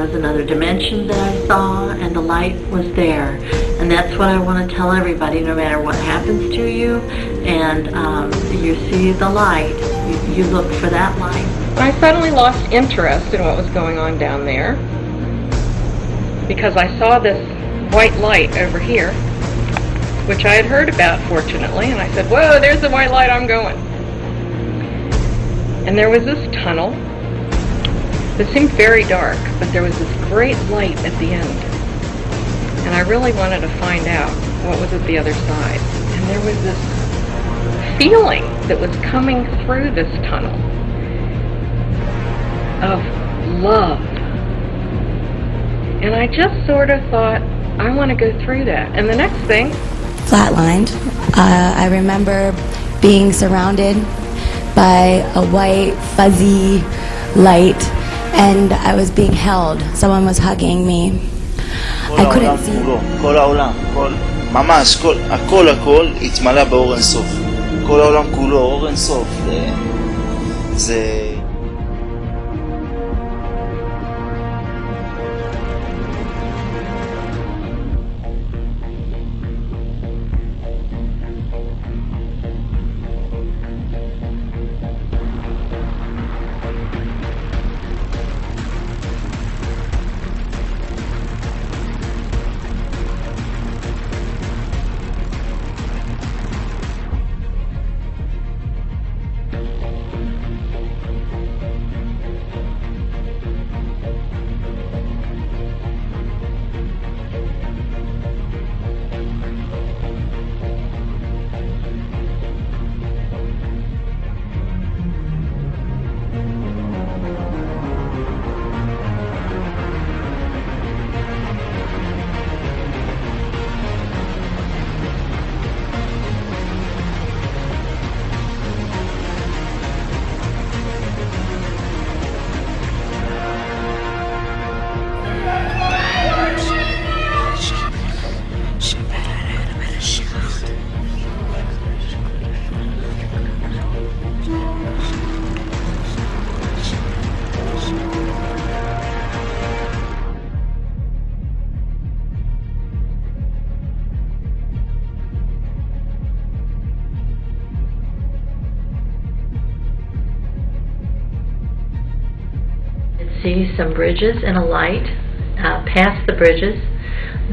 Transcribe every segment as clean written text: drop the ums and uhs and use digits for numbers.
was another dimension that I saw, and the light was there. And that's what I want to tell everybody, no matter what happens to you, and you see the light, you look for that light. I suddenly lost interest in what was going on down there, because I saw this white light over here, which I had heard about, fortunately, and I said, whoa, there's the white light, I'm going. And there was this tunnel. It seemed very dark, but there was this great light at the end. And I really wanted to find out what was at the other side. And there was this feeling that was coming through this tunnel of love. And I just sort of thought, I want to go through that. And the next thing, flatlined. I remember being surrounded by a white, fuzzy light, and I was being held. Someone was hugging me. I couldn't see. כל העולם, ממש, הכל התמלא באור אינסוף. כל העולם כולו אור אינסוף. זה... See some bridges and a light past the bridges.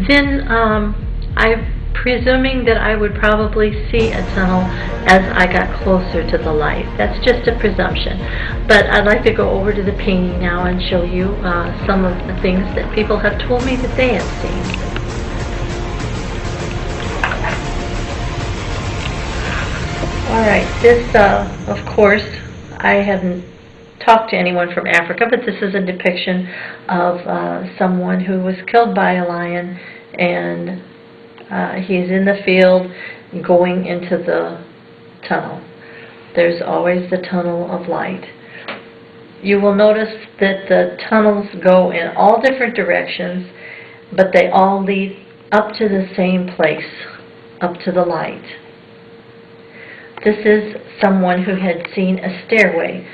Then I'm presuming that I would probably see a tunnel as I got closer to the light. That's just a presumption. But I'd like to go over to the painting now and show you some of the things that people have told me that they have seen. Alright, this of course I haven't talked to anyone from Africa, but this is a depiction of someone who was killed by a lion, and he's in the field going into the tunnel. There's always the tunnel of light. You will notice that the tunnels go in all different directions, but they all lead up to the same place, up to the light. This is someone who had seen a stairway.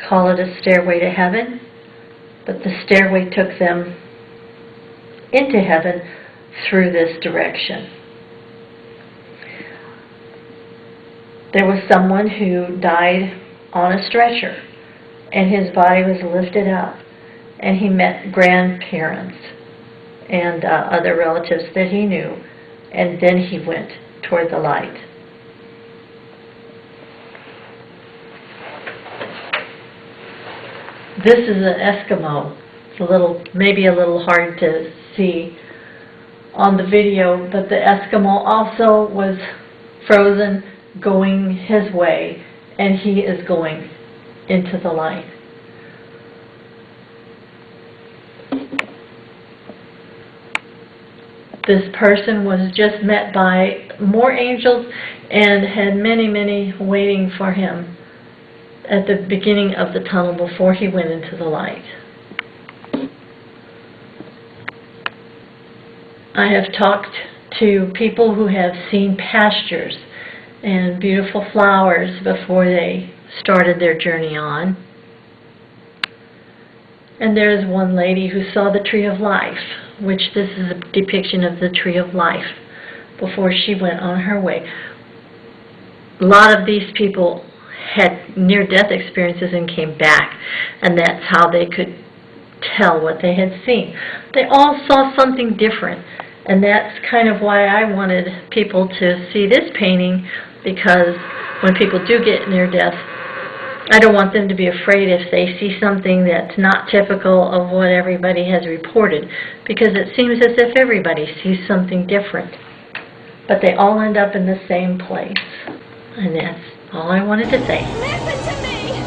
Call it a stairway to heaven, but the stairway took them into heaven through this direction. There was someone who died on a stretcher, and his body was lifted up, and he met grandparents and other relatives that he knew, and then he went toward the light. This is an Eskimo. It's maybe a little hard to see on the video, but the Eskimo also was frozen going his way, and he is going into the light. This person was just met by more angels and had many, many waiting for him at the beginning of the tunnel before he went into the light. I have talked to people who have seen pastures and beautiful flowers before they started their journey on. And there is one lady who saw the tree of life, which this is a depiction of the tree of life before she went on her way. A lot of these people had near-death experiences and came back, and that's how they could tell what they had seen. They all saw something different, and that's kind of why I wanted people to see this painting, because when people do get near-death, I don't want them to be afraid if they see something that's not typical of what everybody has reported, because it seems as if everybody sees something different. But they all end up in the same place. And that's all I wanted to say. Listen to me!